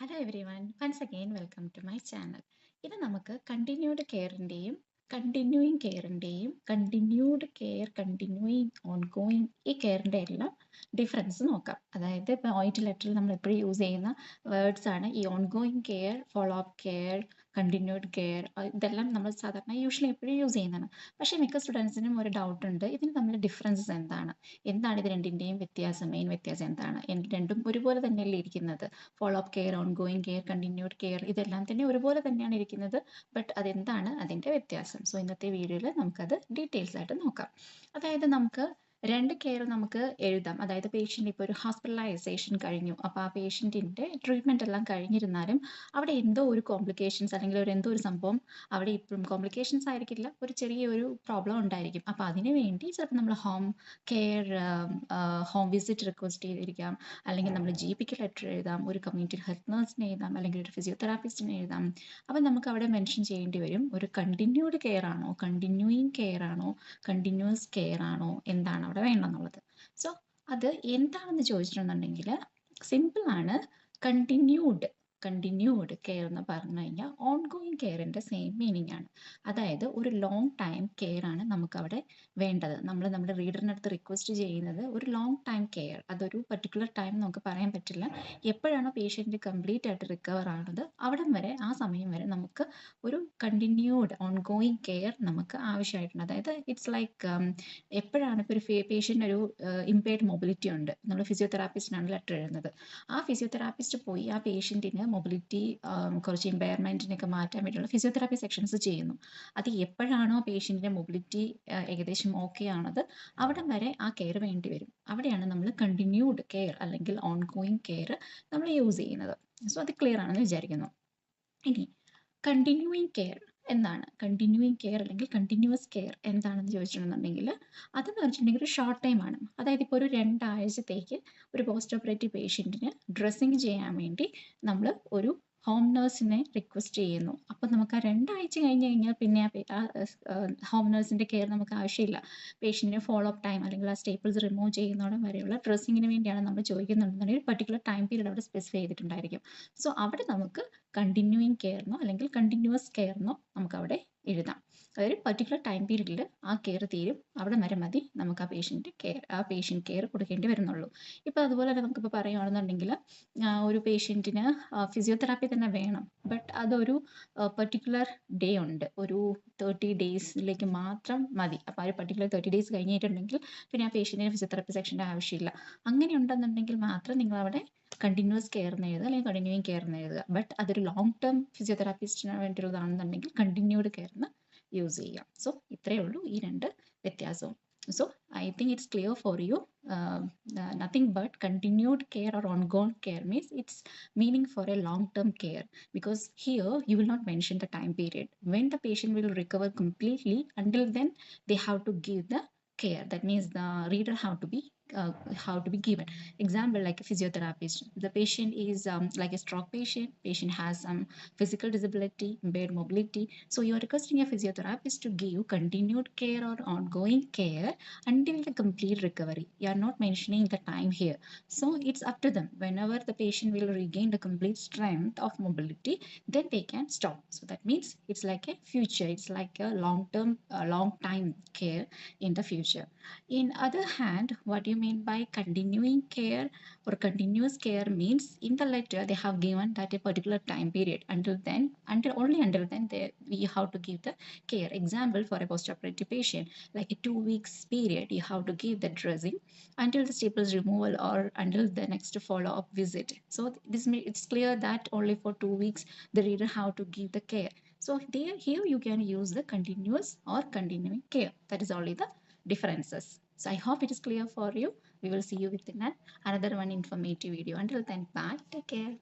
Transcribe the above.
Hello everyone once again welcome to my channel. ഇത് നമുക്ക് continued കെയറിൻ്റെയും continuing കെയറിൻ്റെയും കണ്ടിന്യൂയിങ് ഓൺഗോയിങ് ഈ കെയറിൻ്റെ എല്ലാം ഡിഫറൻസ് നോക്കാം. അതായത് ഇപ്പോൾ OIT ലെറ്ററിൽ നമ്മൾ എപ്പോഴും യൂസ് ചെയ്യുന്ന വേർഡ്സ് ആണ് ഈ ongoing care, follow up care, continued care. ഇതെല്ലാം നമ്മൾ സാധാരണ യൂഷ്വലി എപ്പോഴും യൂസ് ചെയ്യുന്നതാണ്. പക്ഷേ മിക്ക സ്റ്റുഡൻസിനും ഒരു ഡൗട്ട് ഉണ്ട്, ഇതിന് തമ്മിൽ ഡിഫറൻസസ് എന്താണ് ഇത് രണ്ടിൻ്റെയും വ്യത്യാസം, മെയിൻ വ്യത്യാസം എന്താണ്? രണ്ടും ഒരുപോലെ തന്നെയല്ലേ ഇരിക്കുന്നത്? Follow up care, ongoing care, continued care ഇതെല്ലാം തന്നെ ഒരുപോലെ തന്നെയാണ് ഇരിക്കുന്നത്. ബട്ട് അതെന്താണ് അതിൻ്റെ വ്യത്യാസം? സോ ഇന്നത്തെ വീഡിയോയിൽ നമുക്കത് ഡീറ്റെയിൽസ് ആയിട്ട് നോക്കാം. അതായത് നമുക്ക് രണ്ട് കെയർ നമുക്ക് എഴുതാം. അതായത് പേഷ്യൻ്റ് ഇപ്പോൾ ഒരു ഹോസ്പിറ്റലൈസേഷൻ കഴിഞ്ഞു, അപ്പോൾ ആ പേഷ്യൻറ്റിൻ്റെ ട്രീറ്റ്മെൻറ്റ് എല്ലാം കഴിഞ്ഞിരുന്നാലും അവിടെ എന്തോ ഒരു കോംപ്ലിക്കേഷൻസ് അല്ലെങ്കിൽ എന്തോ ഒരു സംഭവം അവിടെ ഇപ്പോഴും കോംപ്ലിക്കേഷൻസ് ആയിരിക്കില്ല, ഒരു ചെറിയൊരു പ്രോബ്ലം ഉണ്ടായിരിക്കും. അപ്പോൾ അതിന് വേണ്ടി ചിലപ്പോൾ നമ്മൾ home care, home visit request ചെയ്തിരിക്കാം, അല്ലെങ്കിൽ നമ്മൾ GPക്ക് ലെറ്റർ എഴുതാം, ഒരു കമ്മ്യൂണിറ്റി ഹെൽത്ത് നഴ്സിന് എഴുതാം, അല്ലെങ്കിൽ ഒരു ഫിസിയോതെറാപ്പിസ്റ്റിന് എഴുതാം. അപ്പം നമുക്ക് അവിടെ മെൻഷൻ ചെയ്യേണ്ടി വരും, ഒരു കണ്ടിന്യൂഡ് കെയർ ആണോ, കണ്ടിന്യൂയിങ് കെയർ ആണോ, കണ്ടിന്യൂസ് കെയർ ആണോ, എന്താണ് അവിടെ വേണമെന്നുള്ളത്. സോ അത് എന്താണെന്ന് ചോദിച്ചിട്ടുണ്ടെങ്കിൽ സിമ്പിളാണ്. കണ്ടിന്യൂഡ് കെയർ എന്ന് പറഞ്ഞു കഴിഞ്ഞാൽ ഓൺഗോയിങ് കെയറിൻ്റെ സെയിം മീനിങ് ആണ്. അതായത് ഒരു ലോങ് ടൈം കെയർ ആണ് നമുക്കവിടെ വേണ്ടത്. നമ്മൾ നമ്മുടെ റീഡറിൻ്റെ അടുത്ത് റിക്വസ്റ്റ് ചെയ്യുന്നത് ഒരു ലോങ് ടൈം കെയർ. അതൊരു പർട്ടിക്കുലർ ടൈം നമുക്ക് പറയാൻ പറ്റില്ല. എപ്പോഴാണോ പേഷ്യൻ്റ് കംപ്ലീറ്റ് ആയിട്ട് റിക്കവർ ആവുന്നത് അവിടം വരെ, ആ സമയം വരെ നമുക്ക് ഒരു കണ്ടിന്യൂഡ് ഓൺഗോയിങ് കെയർ നമുക്ക് ആവശ്യമായിട്ടുണ്ട്. അതായത് ഇറ്റ്സ് ലൈക്ക് എപ്പോഴാണ് ഇപ്പോൾ ഒരു പേഷ്യൻ്റ് ഒരു ഇമ്പയർഡ് മൊബിലിറ്റി ഉണ്ട്, നമ്മൾ ഫിസിയോതെറാപ്പിസ്റ്റിനാണ് ലെറ്റർ എഴുതുന്നത്. ആ ഫിസിയോതെറാപ്പിസ്റ്റ് പോയി ആ പേഷ്യൻറ്റിന് മൊബിലിറ്റി കുറച്ച് ഇമ്പയർമെൻറ്റിനൊക്കെ മാറ്റാൻ വേണ്ടിയുള്ള ഫിസിയോതെറാപ്പി സെക്ഷൻസ് ചെയ്യുന്നു. അത് എപ്പോഴാണോ പേഷ്യൻറ്റിൻ്റെ മൊബിലിറ്റി ഏകദേശം ഓക്കെ ആണത് അവിടം വരെ ആ കെയർ വേണ്ടി വരും. അവിടെയാണ് നമ്മൾ കണ്ടിന്യൂഡ് കെയർ അല്ലെങ്കിൽ ഓൺഗോയിങ് കെയർ നമ്മൾ യൂസ് ചെയ്യുന്നത്. സോ അത് ക്ലിയർ ആണെന്ന് വിചാരിക്കുന്നു. ഇനി കണ്ടിന്യൂയിങ് കെയർ എന്താണ്? കണ്ടിന്യൂയിങ് കെയർ അല്ലെങ്കിൽ കണ്ടിന്യൂസ് കെയർ എന്താണെന്ന് ചോദിച്ചിട്ടുണ്ടെന്നുണ്ടെങ്കിൽ അതെന്ന് വെച്ചിട്ടുണ്ടെങ്കിൽ ഒരു ഷോർട്ട് ടൈം ആണ്. അതായത് ഇപ്പോൾ ഒരു 2 ആഴ്ചത്തേക്ക് ഒരു പോസ്റ്റ് ഓപ്പറേറ്റീവ് പേഷ്യൻറ്റിന് ഡ്രസ്സിങ് ചെയ്യാൻ വേണ്ടി നമ്മൾ ഒരു ഹോം നേഴ്സിനെ റിക്വസ്റ്റ് ചെയ്യുന്നു. അപ്പം നമുക്ക് ആ 2 ആഴ്ച കഴിഞ്ഞ് കഴിഞ്ഞാൽ പിന്നെ ആ ഹോം നേഴ്സിൻ്റെ കെയർ നമുക്ക് ആവശ്യമില്ല. പേഷ്യൻറ്റിന് ഫോളോ അപ്പ് ടൈം അല്ലെങ്കിൽ ആ സ്റ്റേപ്പിൾസ് റിമൂവ് ചെയ്യുന്നോടം വരെയുള്ള ഡ്രസ്സിങ്ങിന് വേണ്ടിയാണ് നമ്മൾ ചോദിക്കുന്നുണ്ടെന്നുണ്ടെങ്കിൽ ഒരു പർട്ടിക്കുലർ ടൈം പീരീഡ് അവിടെ സ്പെസിഫൈ ചെയ്തിട്ടുണ്ടായിരിക്കും. സോ അവിടെ നമുക്ക് കണ്ടിന്യൂയിങ് കെയറിനോ അല്ലെങ്കിൽ കണ്ടിന്യൂസ് കെയറിനോ നമുക്കവിടെ എഴുതാം. അതായത് പർട്ടിക്കുലർ ടൈം പീരീഡിൽ ആ കെയർ തീരും, അവിടെ വരെ മതി നമുക്ക് ആ പേഷ്യൻ്റ് കെയർ കൊടുക്കേണ്ടി വരുന്നുള്ളൂ. ഇപ്പോൾ അതുപോലെ തന്നെ നമുക്കിപ്പോൾ പറയുകയാണെന്നുണ്ടെങ്കിൽ ഒരു പേഷ്യൻറ്റിന് ഫിസിയോതെറാപ്പി തന്നെ വേണം, ബട്ട് അതൊരു പർട്ടിക്കുലർ ഡേ ഉണ്ട്, ഒരു 30 ഡേയ്സിലേക്ക് മാത്രം മതി. അപ്പോൾ ആ ഒരു പർട്ടിക്കുലർ 30 ഡേയ്സ് കഴിഞ്ഞിട്ടുണ്ടെങ്കിൽ പിന്നെ ആ പേഷ്യൻറ്റിന് ഫിസിയോതെറാപ്പി സെക്ഷൻ്റെ ആവശ്യമില്ല. അങ്ങനെ ഉണ്ടെന്നുണ്ടെങ്കിൽ മാത്രം നിങ്ങളവിടെ കണ്ടിന്യൂസ് കെയർ എന്ന് എഴുതുക അല്ലെങ്കിൽ കണ്ടിന്യൂയിങ് കെയർ എന്ന് എഴുതുക. ബട്ട് അതൊരു ലോങ് ടേം ഫിസിയോതെറാപ്പിസ്റ്റിന് വേണ്ടിയുള്ളതാണെന്നുണ്ടെങ്കിൽ കണ്ടിന്യൂഡ് കെയറിന് യൂസ് ചെയ്യാം. സോ ഇത്രയേ ഉള്ളൂ ഈ രണ്ട് വ്യത്യാസവും. So I think it's clear for you. Nothing but continued care or ongoing care means it's meaning for a long term care, because here you will not mention the time period when the patient will recover completely. Until then they have to give the care. That means the reader have to be given. Example, like a physiotherapist, the patient is like a stroke patient has some physical disability, impaired mobility, so you are requesting a physiotherapist to give continued care or ongoing care until the complete recovery. You are not mentioning the time here. So it's up to them. Whenever the patient will regain the complete strength of mobility, then they can stop. So that means it's like a future, it's like a long term, long time care in the future. In other hand, what do you mean by continuing care or continuous care means in the letter they have given that a particular time period. Only until then we have to give the care. Example, for a post-operative patient, like a 2 weeks period you have to give the dressing until the staples removal or until the next follow-up visit. So it's clear that only for 2 weeks the reader have to give the care. So here you can use the continuous or continuing care. That is only the differences. So I hope it is clear for you. We will see you within another one informative video. Until then, bye, take care.